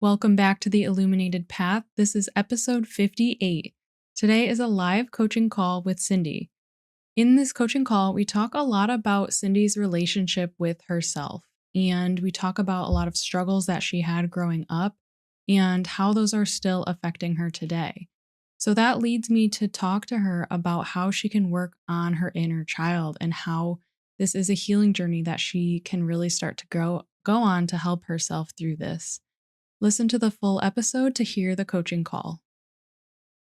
Welcome back to the Illuminated Path. This is episode 58. Today is a live coaching call with Cindy. In this coaching call, we talk a lot about Cindy's relationship with herself, and we talk about a lot of struggles that she had growing up and how those are still affecting her today. So that leads me to talk to her about how she can work on her inner child and how this is a healing journey that she can really start to go on to help herself through this. Listen to the full episode to hear the coaching call.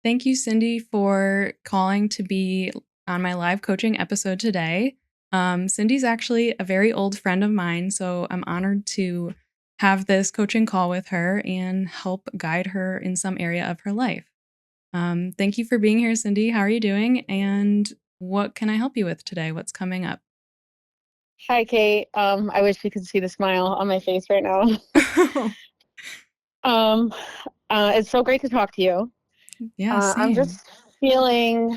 Thank you, Cindy, for calling to be on my live coaching episode today. Cindy's actually a very old friend of mine, so I'm honored to have this coaching call with her and help guide her in some area of her life. Thank you for being here, Cindy. How are you doing? And what can I help you with today? What's coming up? Hi, Kate. I wish you could see the smile on my face right now. Um, it's so great to talk to you. Yeah, I'm same. just feeling,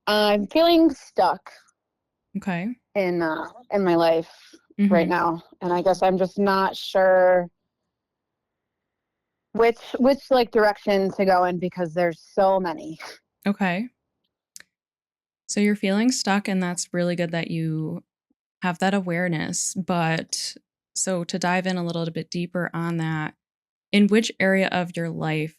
I'm feeling stuck Okay. in my life right Mm-hmm. now, and I guess I'm just not sure which like direction to go in because there's so many. Okay. So you're feeling stuck, and that's really good that you have that awareness. But so to dive in a little bit deeper on that, in which area of your life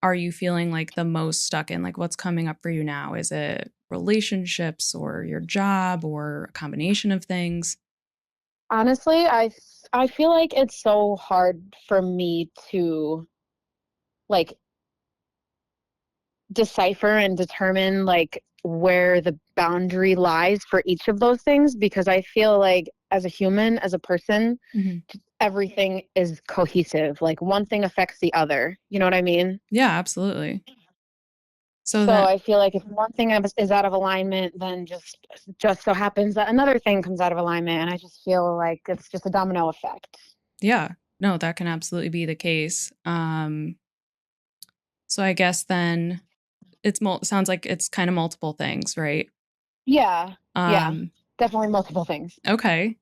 are you feeling like the most stuck in? Like what's coming up for you now? Is it relationships or your job or a combination of things? Honestly, I feel like it's so hard for me to like decipher and determine like where the boundary lies for each of those things because I feel like as a human, as a person, Hmm. everything is cohesive. Like one thing affects the other. You know what I mean? Yeah, absolutely. So So that, I feel like if one thing is out of alignment, then just so happens that another thing comes out of alignment, and I just feel like it's just a domino effect. yeah, no, that can absolutely be the case. So I guess then sounds like it's kind of multiple things, right? Yeah, yeah, Um, definitely multiple things. okay.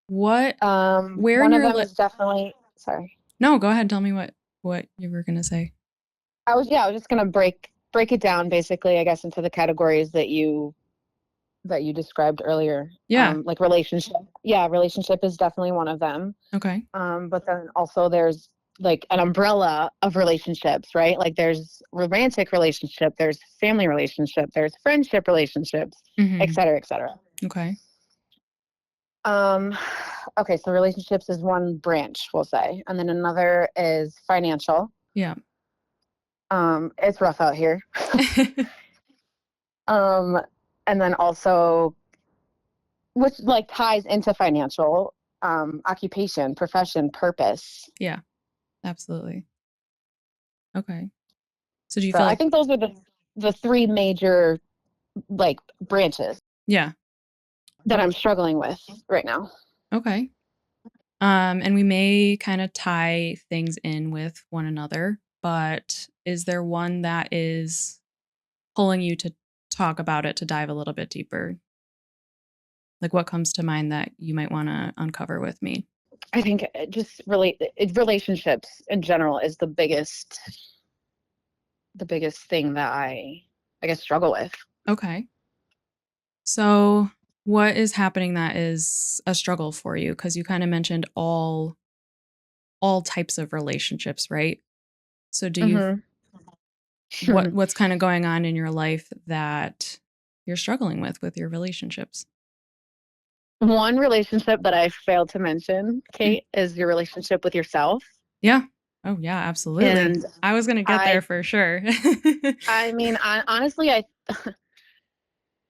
What, where in One of your them is definitely sorry. No, go ahead. Tell me what you were gonna say. I was just gonna break it down basically, I guess, into the categories that you described earlier. Yeah. Like relationship. Yeah, relationship is definitely one of them. Okay. But then also there's like an umbrella of relationships, right? Like there's romantic relationship, there's family relationship, there's friendship relationships, et Mm-hmm. cetera, et cetera. Okay. Um, okay, so relationships is one branch, we'll say, and then another is financial. Yeah. It's rough out here. Um, and then also, which like ties into financial, occupation, profession, purpose. Yeah. Absolutely. Okay. So do you So feel I like think those are the three major like branches yeah. that I'm struggling with right now. Okay. And we may kind of tie things in with one another, but is there one that is pulling you to talk about it to dive a little bit deeper? Like what comes to mind that you might want to uncover with me? I think relationships in general is the biggest thing that I guess struggle with. Okay. So what is happening that is a struggle for you? Because you kind of mentioned all types of relationships, right? So do you Hmm. what's kind of going on in your life that you're struggling with your relationships? One relationship that I failed to mention, Mm. Kate, is your relationship with yourself. Yeah. Oh, yeah, absolutely. And I was going to get there I for sure. I mean, honestly,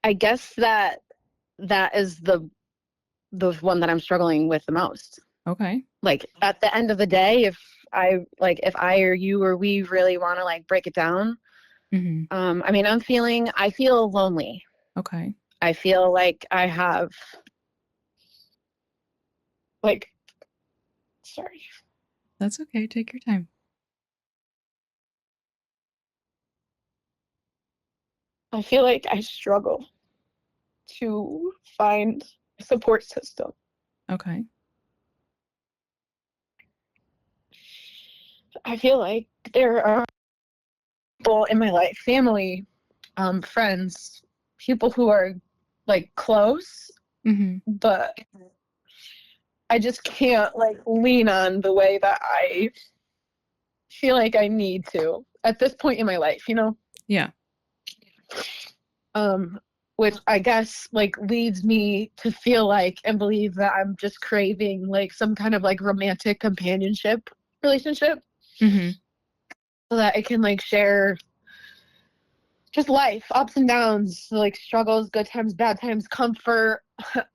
I guess that is the one that I'm struggling with the most. Okay. Like at the end of the day, if I or you or we really want to like break it down, Mhm. I mean, I feel lonely. Okay. I feel like I have like sorry. That's okay. Take your time. I feel like I struggle to find a support system Okay. I feel like there are people in my life, family, friends, people who are like close, Mm-hmm. but I just can't like lean on the way that I feel like I need to at this point in my life, you know? Yeah. Um, which I guess like leads me to feel like and believe that I'm just craving like some kind of like romantic companionship relationship Mm-hmm. so that I can like share just life, ups and downs, like struggles, good times, bad times, comfort,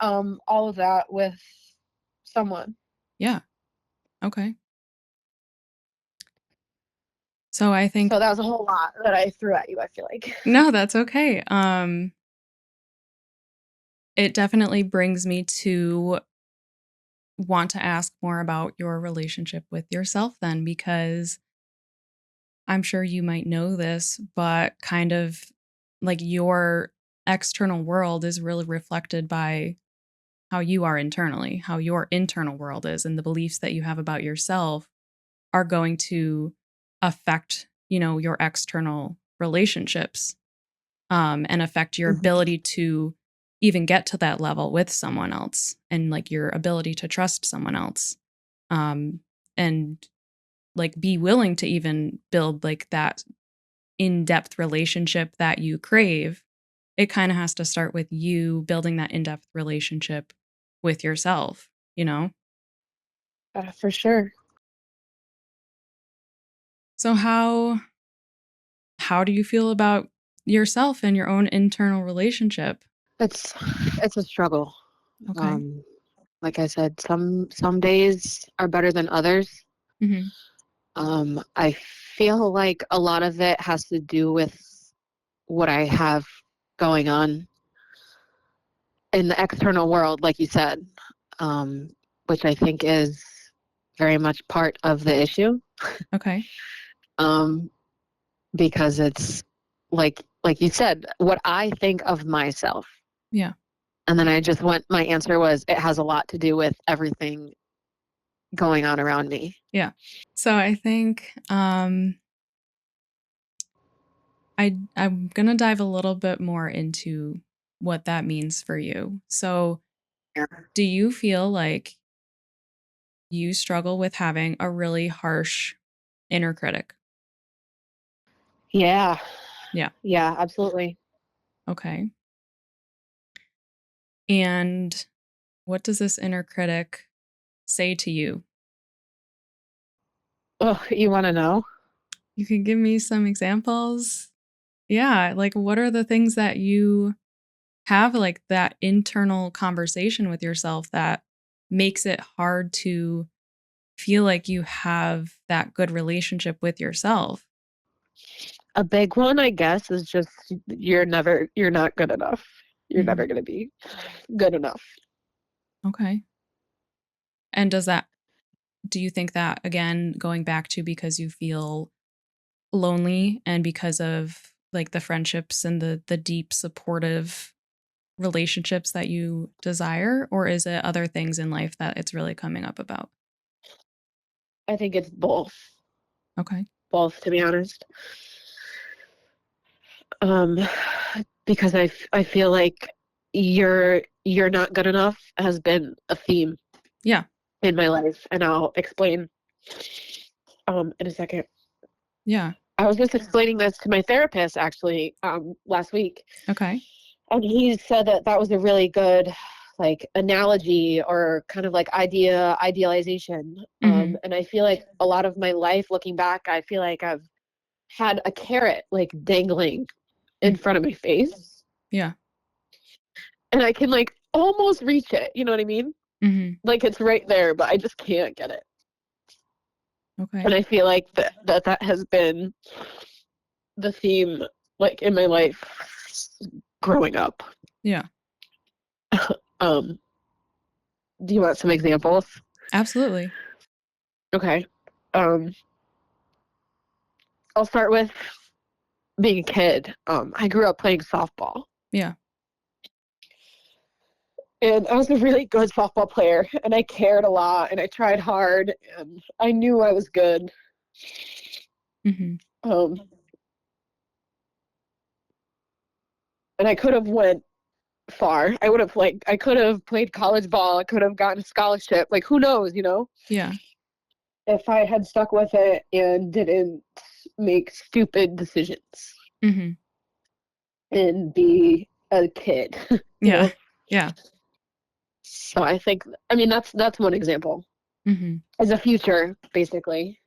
all of that with someone. Yeah. Okay. So I think So that was a whole lot that I threw at you, I feel like. no, that's okay. It definitely brings me to want to ask more about your relationship with yourself then, because I'm sure you might know this, but kind of like your external world is really reflected by how you are internally, how your internal world is, and the beliefs that you have about yourself are going to affect, your external relationships, and affect your Mhm. ability to even get to that level with someone else, and like your ability to trust someone else, um, and like be willing to even build like that in-depth relationship that you crave. It kind of has to start with you building that in-depth relationship with yourself, you know? For sure. So how do you feel about yourself and your own internal relationship? It's it's a struggle. Okay. Um, like I said, some days are better than others. Mhm. I feel like a lot of it has to do with what I have going on in the external world, like you said, um, which I think is very much part of the issue. Okay. Um, because it's like you said, what I think of myself. Yeah. And then I just went, my answer was, it has a lot to do with everything going on around me. Yeah. So I think I'm going to dive a little bit more into what that means for you. So, Yeah. do you feel like you struggle with having a really harsh inner critic? Yeah. Yeah. Yeah, absolutely. Okay. And what does this inner critic say to you? Oh, you want to know? You can give me some examples. Yeah, like what are the things that you have like that internal conversation with yourself that makes it hard to feel like you have that good relationship with yourself? A big one, I guess, is just you're not good enough. You're Mhm. never going to be good enough. Okay. And do you think that again going back to because you feel lonely and because of like the friendships and the deep supportive relationships that you desire, or is it other things in life that it's really coming up about? I think it's both, Okay. both to be honest. Um, because I feel like you're not good enough has been a theme Yeah. in my life, and I'll explain in a second. Yeah. I was just explaining this to my therapist actually last week, Okay. and he said that that was a really good like analogy or kind of like idealization. Mhm. And I feel like a lot of my life looking back, I feel like I've had a carrot like dangling in Mm. front of my face, Yeah. and I can like almost reach it. You know what I mean? Mhm. Like it's right there, but I just can't get it. And Okay. I feel like that has been the theme like in my life growing up. Yeah. Um, do you want some examples? Absolutely. Okay. Um, I'll start with being a kid. I grew up playing softball, Yeah. and I was a really good softball player, and I cared a lot, and I tried hard, and I knew I was good. Mhm. Um, and I could have went far. I could have played college ball. I could have gotten a scholarship. Like, who knows, Yeah. if I had stuck with it and didn't make stupid decisions Mhm. and be a kid, you Yeah. know? Yeah. So I mean, that's one example. Mhm. As a future, basically.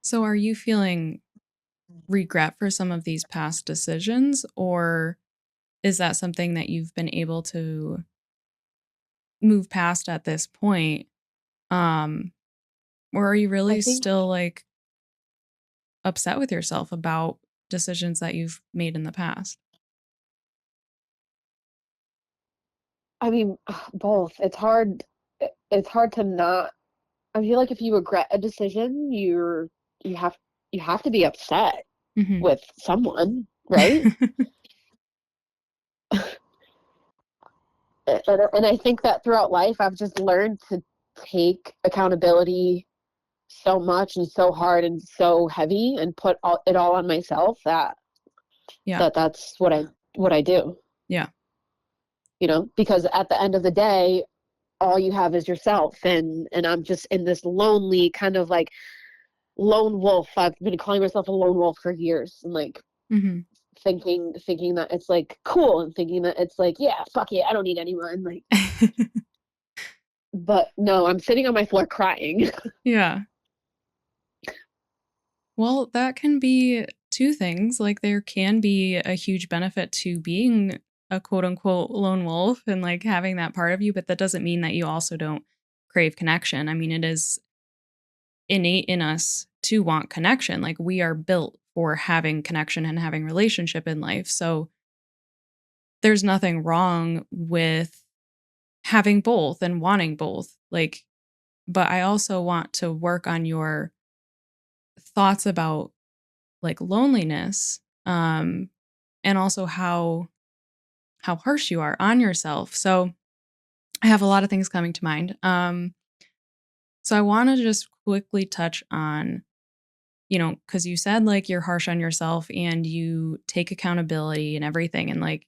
So are you feeling regret for some of these past decisions, or is that something that you've been able to move past at this point? Um, or are you I really think, still like upset with yourself about decisions that you've made in the past? I mean, both. It's hard to not. I feel like if you regret a decision, you have you have to be upset Mhm. with someone, right? And I think that throughout life, I've just learned to take accountability so much and so hard and so heavy and put it all on myself Yeah. that's what I do, Yeah. because at the end of the day, all you have is yourself, and I'm just in this lonely kind of like lone wolf. I've been calling myself a lone wolf for years, and like Mhm. thinking that it's like cool, and thinking that it's like, yeah, fuck it, I don't need anyone, like, but no, I'm sitting on my floor crying. Yeah. Well, that can be two things. Like, there can be a huge benefit to being a quote unquote lone wolf and like having that part of you, but that doesn't mean that you also don't crave connection. I mean, it is innate in us to want connection. Like, we are built for having connection and having relationship in life. So, there's nothing wrong with having both and wanting both. Like, but I also want to work on your thoughts about like loneliness, and also how harsh you are on yourself. So I have a lot of things coming to mind. So I want to just quickly touch on, because you said like you're harsh on yourself and you take accountability and everything, and like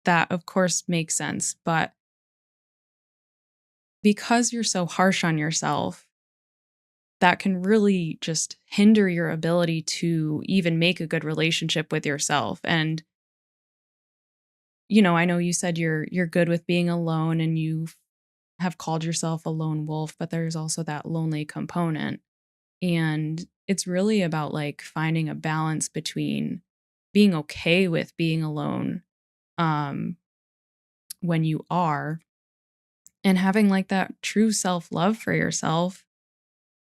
that of course makes sense. But because you're so harsh on yourself, that can really just hinder your ability to even make a good relationship with yourself. And I know you said you're good with being alone and you have called yourself a lone wolf, but there's also that lonely component. And it's really about like finding a balance between being okay with being alone, um when you are, and having like that true self-love for yourself.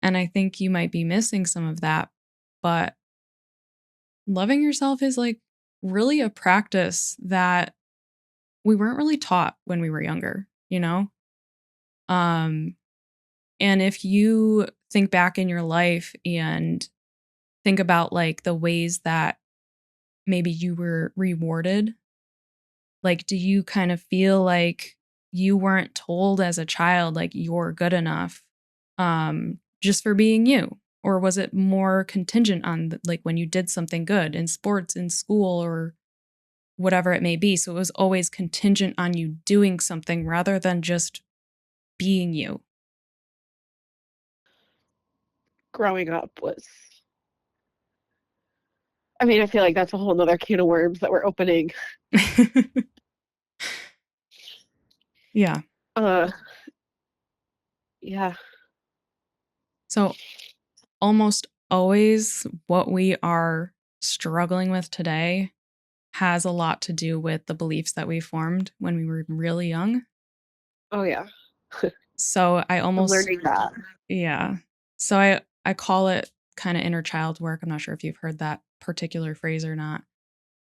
And I think you might be missing some of that, but loving yourself is like really a practice that we weren't really taught when we were younger, you know? Um, and if you think back in your life and think about like the ways that maybe you were rewarded, like, do you kind of feel like you weren't told as a child, like, you're good enough, just for being you? Or was it more contingent on like when you did something good in sports, in school, or whatever it may be? So it was always contingent on you doing something rather than just being you. Growing up was, I mean, I feel like that's a whole nother can of worms that we're opening. Yeah. uh yeah. So almost always what we are struggling with today has a lot to do with the beliefs that we formed when we were really young. Oh yeah, So I I'm almost learning that. yeah. So I call it kind of inner child work. I'm not sure if you've heard that particular phrase or not.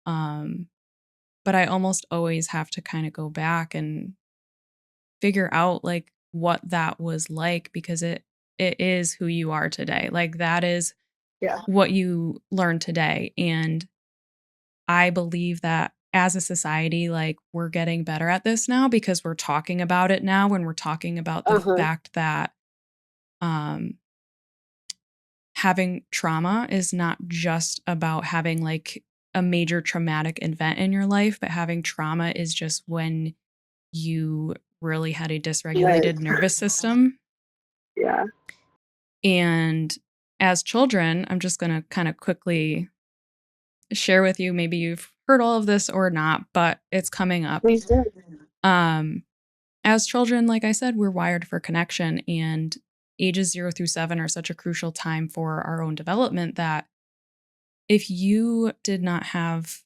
Um but I almost always have to kind of go back and figure out like what that was like, because it is who you are today. Like that is Yeah. what you learn today. And I believe that as a society, like we're getting better at this now because we're talking about it now when we're talking about the Uh-huh. fact that um having trauma is not just about having like a major traumatic event in your life, but having trauma is just when you really had a dysregulated nervous system. Yeah. And as children, I'm just going to kind of quickly share with you, maybe you've heard all of this or not, but it's coming up. Please do. As children, like I said, we're wired for connection, and ages 0 through 7 are such a crucial time for our own development that if you did not have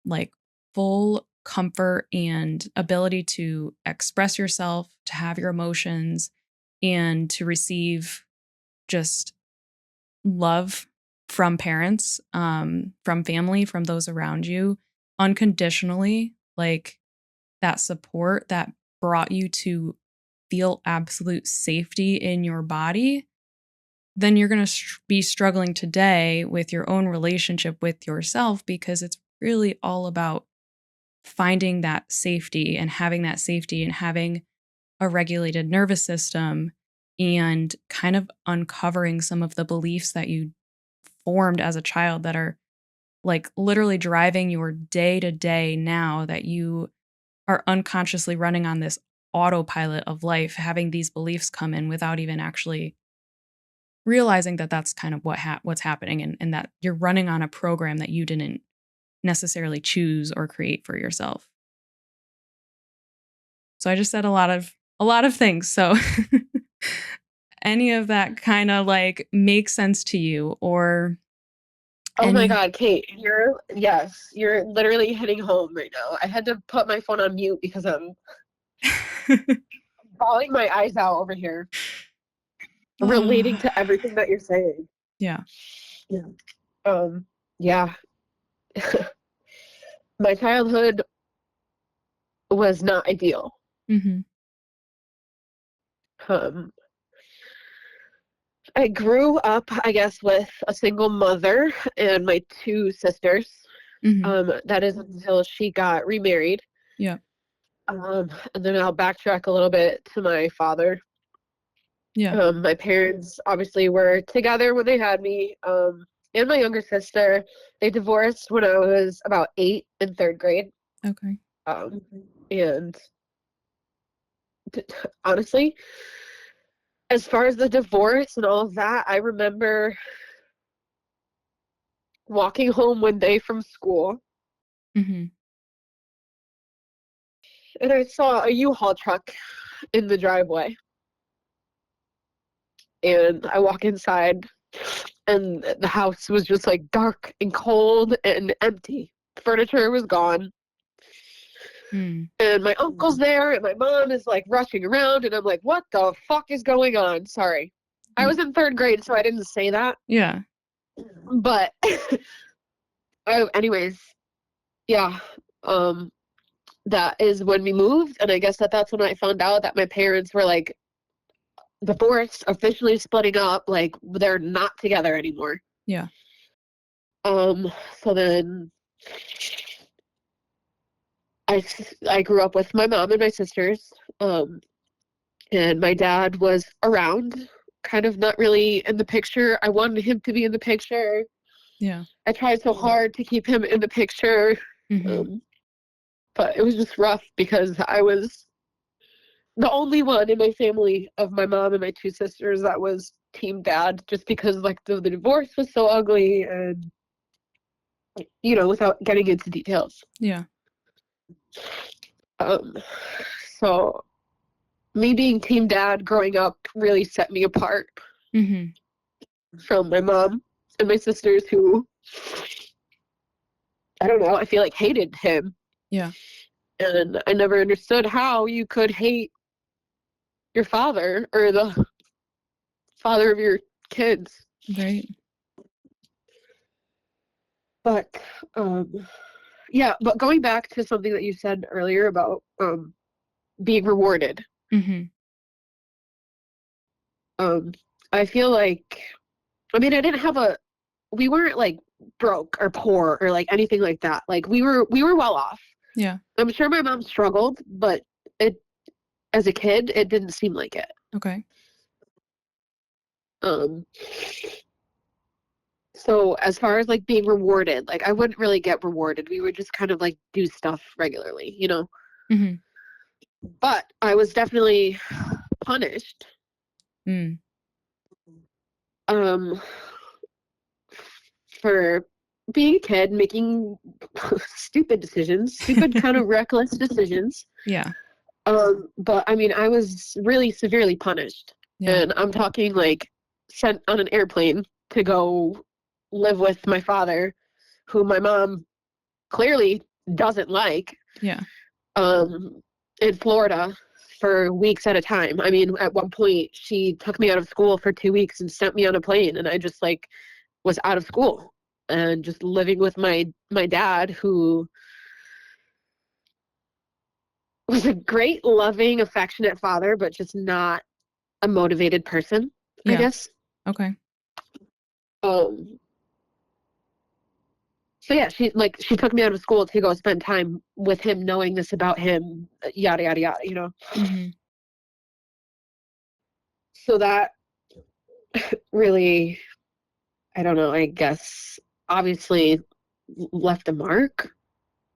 like full comfort and ability to express yourself, to have your emotions, and to receive just love from parents, from family, from those around you, unconditionally, like that support that brought you to feel absolute safety in your body, then you're going to be struggling today with your own relationship with yourself, because it's really all about finding that safety and having a regulated nervous system and kind of uncovering some of the beliefs that you formed as a child that are like literally driving your day to day now, that you are unconsciously running on this autopilot of life, having these beliefs come in without even actually realizing that that's kind of what's happening, and that you're running on a program that you didn't necessarily choose or create for yourself. So I just said a lot of things. So any of that kind of like makes sense to you, or Oh my any God, Kate, you're literally hitting home right now. I had to put my phone on mute because I'm bawling my eyes out over here, relating to everything that you're saying. Yeah. Yeah. Yeah. My childhood was not ideal. Mm-hmm. Um, I grew up, I guess, with a single mother and my two sisters. Mm-hmm. That is until she got remarried. Yeah. And then I'll backtrack a little bit to my father. Yeah. My parents obviously were together when they had me, and my younger sister. They divorced when I was about 8 in third grade. Okay. And honestly, as far as the divorce and all of that, I remember walking home one day from school, Mm-hmm. and I saw a U-Haul truck in the driveway. And I walk inside, and the house was just like dark and cold and empty. Furniture was gone. Mm. And my uncle's there, and my mom is like rushing around, and I'm like, what the fuck is going on? Sorry. I was in third grade, so I didn't say that. Yeah. But anyways, yeah. That is when we moved, and I guess that's when I found out that my parents were like divorced, officially splitting up, like they're not together anymore. Yeah. So then I grew up with my mom and my sisters, and my dad was around, kind of not really in the picture. I wanted him to be in the picture. Yeah. I tried so hard to keep him in the picture, Mm-hmm. but it was just rough because I was the only one in my family of my mom and my two sisters that was team dad, just because like the divorce was so ugly, and without getting into details. Yeah. Um, so me being team dad growing up really set me apart Mm-hmm. from my mom and my sisters, who, I don't know, I feel like hated him. Yeah. And I never understood how you could hate your father or the father of your kids. Right. But yeah, but going back to something that you said earlier about being rewarded. Mm-hmm. I feel like, I mean, we weren't like broke or poor or like anything like that. Like we were well off. Yeah. I'm sure my mom struggled, but as a kid, it didn't seem like it. Okay. Um, So as far as like being rewarded, like I wouldn't really get rewarded. We would just kind of like do stuff regularly, you know? Mm-hmm. But I was definitely punished Mm. um for being a kid, making stupid decisions, stupid kind of reckless decisions. Yeah. But I mean, I was really severely punished. Yeah. And I'm talking like sent on an airplane to go live with my father, who my mom clearly doesn't like, Yeah. um, in Florida for weeks at a time. I mean, at one point, she took me out of school for 2 weeks and sent me on a plane, and I just like was out of school and just living with my dad, who was a great, loving, affectionate father, but just not a motivated person, I Yeah. guess. Okay. Um, so yeah, she took me out of school to go spend time with him, knowing this about him, yada yada yada, you know. Mm-hmm. So that really, I don't know, I guess obviously left a mark.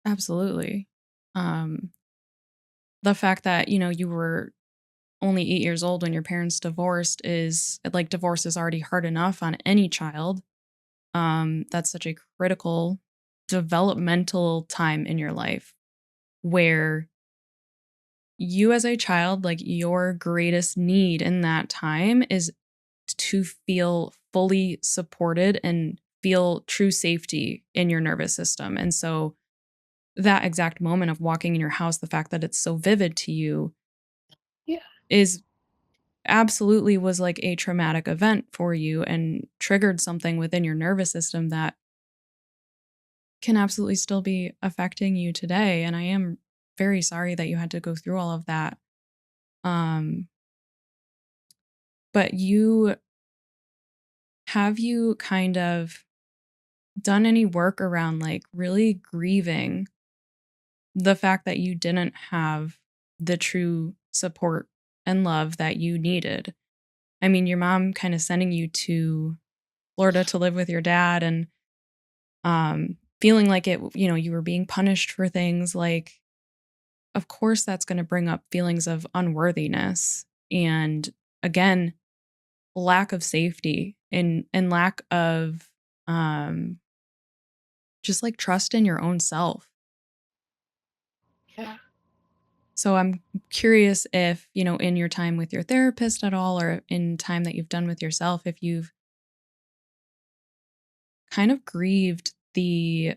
Absolutely. Um, the fact that, you were only 8 years old when your parents divorced is like divorce is already hard enough on any child. That's such a critical developmental time in your life where you as a child, like your greatest need in that time is to feel fully supported and feel true safety in your nervous system. And so that exact moment of walking in your house, the fact that it's so vivid to you Yeah. is absolutely was like a traumatic event for you and triggered something within your nervous system that can absolutely still be affecting you today. And I am very sorry that you had to go through all of that. Um, but you kind of done any work around like really grieving the fact that you didn't have the true support and love that you needed? I mean, your mom kind of sending you to Florida to live with your dad and feeling like you were being punished for things like, of course, that's going to bring up feelings of unworthiness and, again, lack of safety and lack of um, just like trust in your own self. Yeah. So I'm curious if, in your time with your therapist at all, or in time that you've done with yourself, if you've kind of grieved the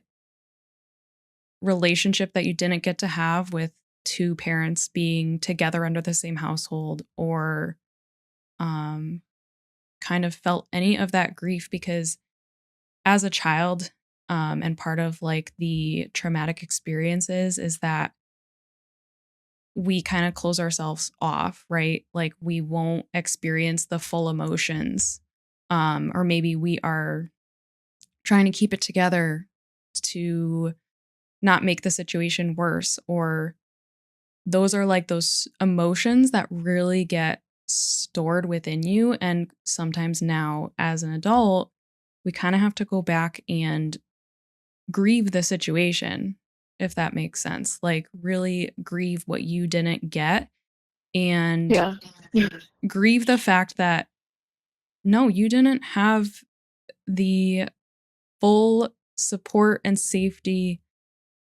relationship that you didn't get to have with two parents being together under the same household, or um, kind of felt any of that grief because as a child, and part of like the traumatic experiences is that we kind of close ourselves off, right? Like we won't experience the full emotions. Or maybe we are trying to keep it together to not make the situation worse, or those are like those emotions that really get stored within you. And sometimes now, as an adult, we kind of have to go back and grieve the situation, if that makes sense. Like, really grieve what you didn't get and Yeah. grieve the fact that no, you didn't have the full support and safety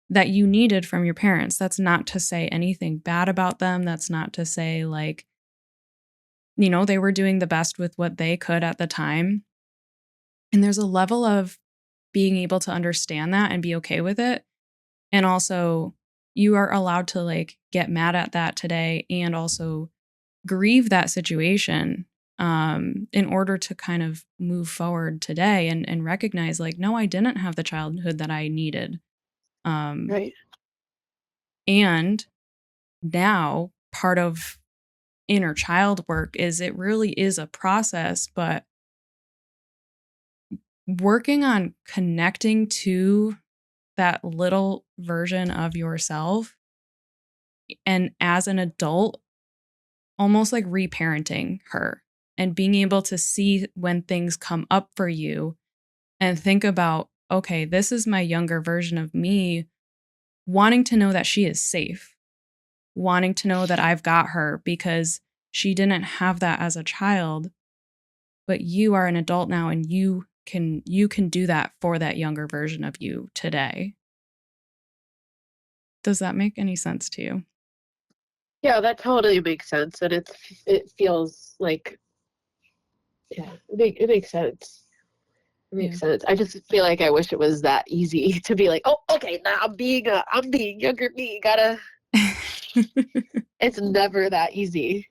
that you needed from your parents. That's not to say anything bad about them. That's not to say, like, they were doing the best with what they could at the time. And there's a level of being able to understand that and be okay with it. And also, you are allowed to like get mad at that today and also grieve that situation, in order to kind of move forward today and recognize, like, no, I didn't have the childhood that I needed. Um, Right. and now part of inner child work is it really is a process, but working on connecting to that little version of yourself and as an adult, almost like reparenting her and being able to see when things come up for you and think about, okay, this is my younger version of me wanting to know that she is safe, wanting to know that I've got her because she didn't have that as a child, but you are an adult now and you can do that for that younger version of you today. Does that make any sense to you? Yeah, that totally makes sense, and it feels like, yeah, it makes sense. It makes Yeah. sense. I just feel like I wish it was that easy to be like, oh, okay, now I'm being younger me. Gotta. It's never that easy.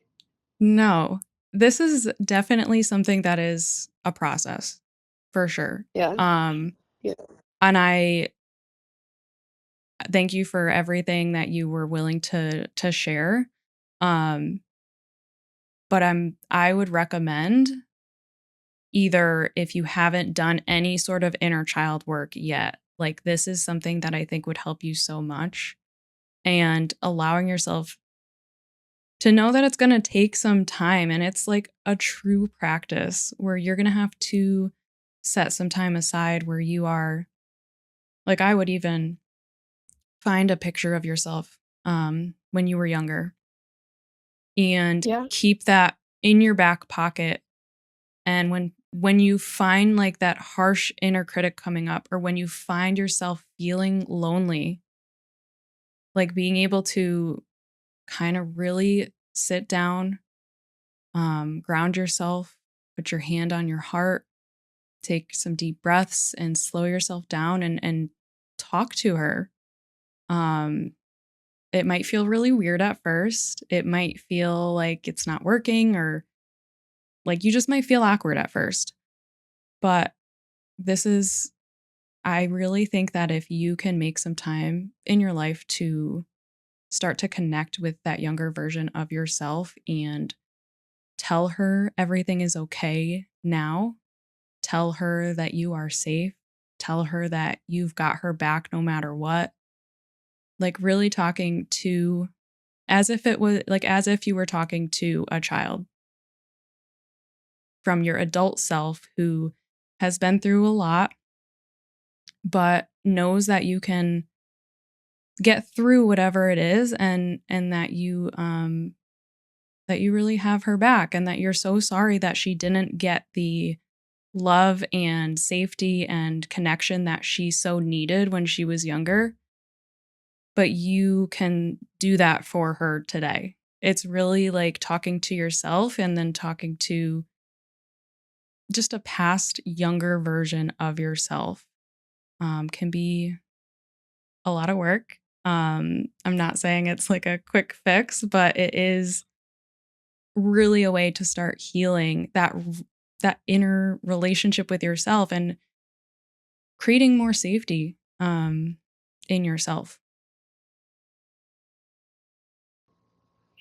No. This is definitely something that is a process for sure. Yeah, Um yeah, and I thank you for everything that you were willing to share. Um but I would recommend, either if you haven't done any sort of inner child work yet, like this is something that I think would help you so much, and allowing yourself to know that it's going to take some time, and it's like a true practice where you're going to have to set some time aside where you are, like, I would even find a picture of yourself when you were younger and yeah, keep that in your back pocket. And when you find like that harsh inner critic coming up, or when you find yourself feeling lonely, like being able to kind of really sit down, ground yourself, put your hand on your heart, take some deep breaths and slow yourself down and talk to her. Um, it might feel really weird at first. It might feel like it's not working, or like you just might feel awkward at first. But this is, I really think that if you can make some time in your life to start to connect with that younger version of yourself and tell her everything is okay now, tell her that you are safe, tell her that you've got her back no matter what, like really talking to, as if it was like as if you were talking to a child from your adult self who has been through a lot, but knows that you can get through whatever it is, and that you really have her back, and that you're so sorry that she didn't get the love and safety and connection that she so needed when she was younger, but you can do that for her today. It's really like talking to yourself and then talking to just a past younger version of yourself. Can be a lot of work. I'm not saying it's like a quick fix, but it is really a way to start healing that inner relationship with yourself and creating more safety in yourself.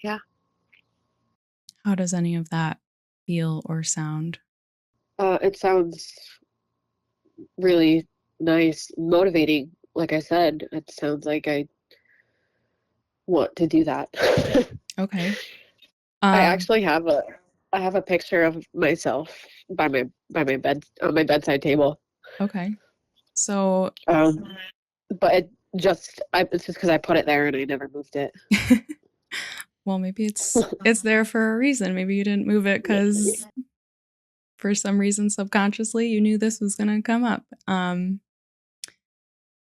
yeah. How does any of that feel or sound? It sounds really nice, motivating. Like I said, it sounds like I want to do that. Okay. I Um, actually have a picture of myself by my bed on my bedside table. okay. So, Um, but it's just because I put it there and I never moved it. well, maybe it's there for a reason. Maybe you didn't move it because for some reason subconsciously you knew this was going to come up.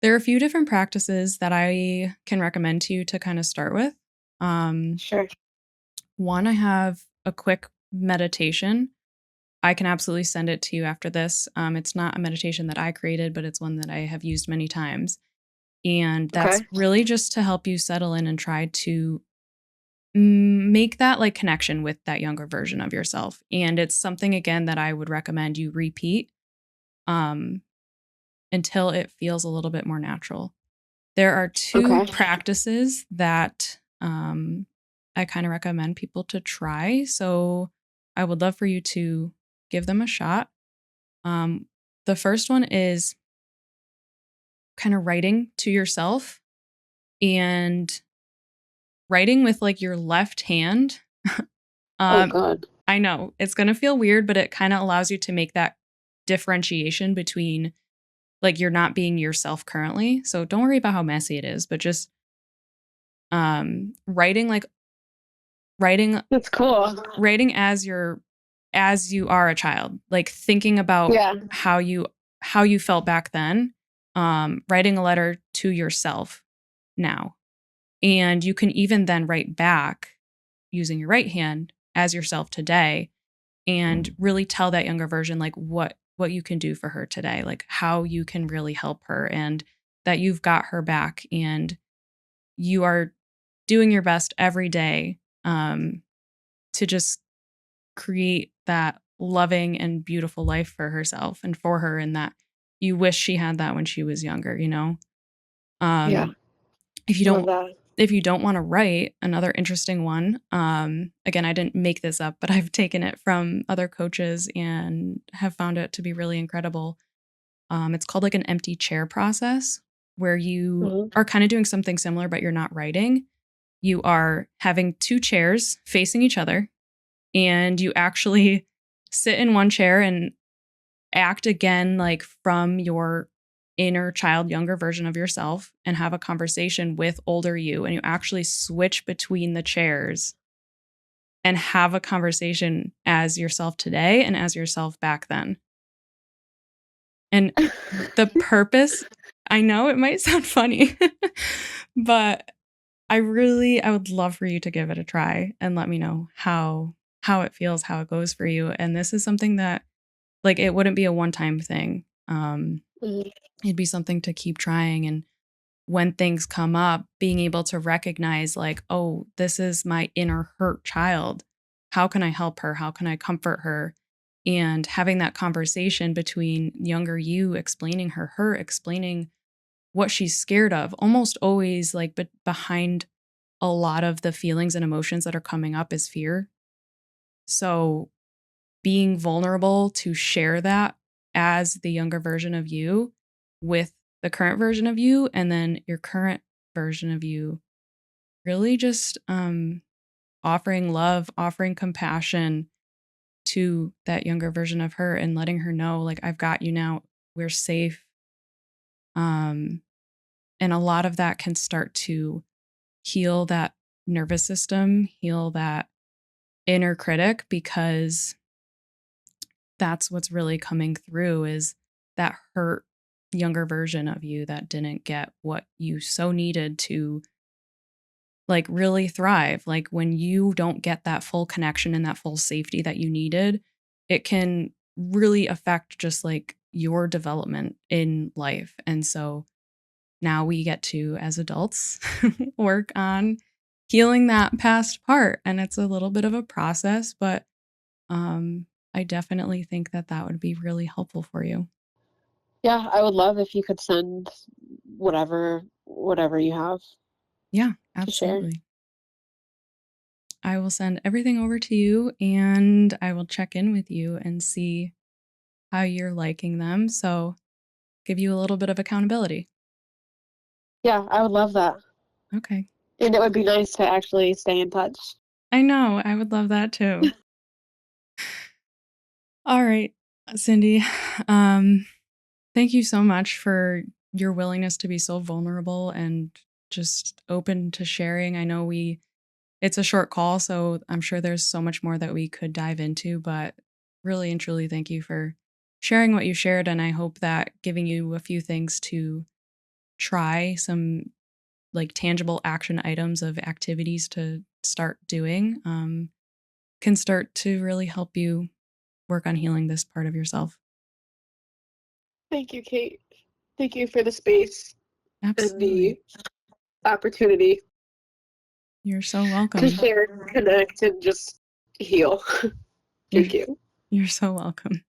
There are a few different practices that I can recommend to you to kind of start with. Um, Sure. One, I have a quick meditation. I can absolutely send it to you after this. It's not a meditation that I created, but it's one that I have used many times. And that's Okay. really just to help you settle in and try to make that like connection with that younger version of yourself. And it's something, again, that I would recommend you repeat um, until it feels a little bit more natural. There are two Okay. practices that I kind of recommend people to try. So I would love for you to give them a shot. Um, the first one is kind of writing to yourself, and writing with like your left hand. Oh um, God. I know it's going to feel weird, but it kind of allows you to make that differentiation between like you're not being yourself currently. So don't worry about how messy it is, but just writing That's cool. as you are a child, like thinking about Yeah. how you felt back then, writing a letter to yourself now. And you can even then write back using your right hand as yourself today and really tell that younger version like what you can do for her today, like how you can really help her and that you've got her back and you are doing your best every day to just create that loving and beautiful life for herself and for her and that you wish she had that when she was younger, you know? Yeah. If you Love don't that. if you don't want to write, another interesting one, again, I didn't make this up, but I've taken it from other coaches and have found it to be really incredible. It's called like an empty chair process where you Mhm. are kind of doing something similar, but you're not writing. You are having two chairs facing each other, and you actually sit in one chair and act again like from your inner child, younger version of yourself, and have a conversation with older you. And you actually switch between the chairs and have a conversation as yourself today and as yourself back then. And the purpose, I know it might sound funny, but I would love for you to give it a try and let me know how it feels, how it goes for you. And this is something that like it wouldn't be a one-time thing. Mhm. It'd be something to keep trying and when things come up, being able to recognize like, oh, this is my inner hurt child. How can I help her? How can I comfort her? And having that conversation between younger you explaining her explaining what she's scared of, almost always like but behind a lot of the feelings and emotions that are coming up is fear. So being vulnerable to share that as the younger version of you with the current version of you and then your current version of you really just offering love, offering compassion to that younger version of her and letting her know like I've got you now, we're safe. um and a lot of that can start to heal that nervous system, heal that inner critic, because that's what's really coming through is that hurt younger version of you that didn't get what you so needed to like really thrive. Like when you don't get that full connection and that full safety that you needed, it can really affect just like your development in life. And so now we get to, as adults, work on healing that past part. And it's a little bit of a process, but um, I definitely think that that would be really helpful for you. Yeah, I would love if you could send whatever you have Yeah, to share. absolutely. I will send everything over to you and I will check in with you and see how you're liking them. So, give you a little bit of accountability. Yeah, I would love that. Okay. And it would be nice to actually stay in touch. I know. I would love that too. All right, Cindy. Um, Thank you so much for your willingness to be so vulnerable and just open to sharing. I know it's a short call, so I'm sure there's so much more that we could dive into, but really and truly thank you for sharing what you shared. And I hope that giving you a few things to try, some like tangible action items of activities to start doing, can start to really help you work on healing this part of yourself. Thank you, Kate. Thank you for the space and Absolutely. the opportunity You're so to welcome. share, connect, and just heal. You're, Thank you. you're so welcome.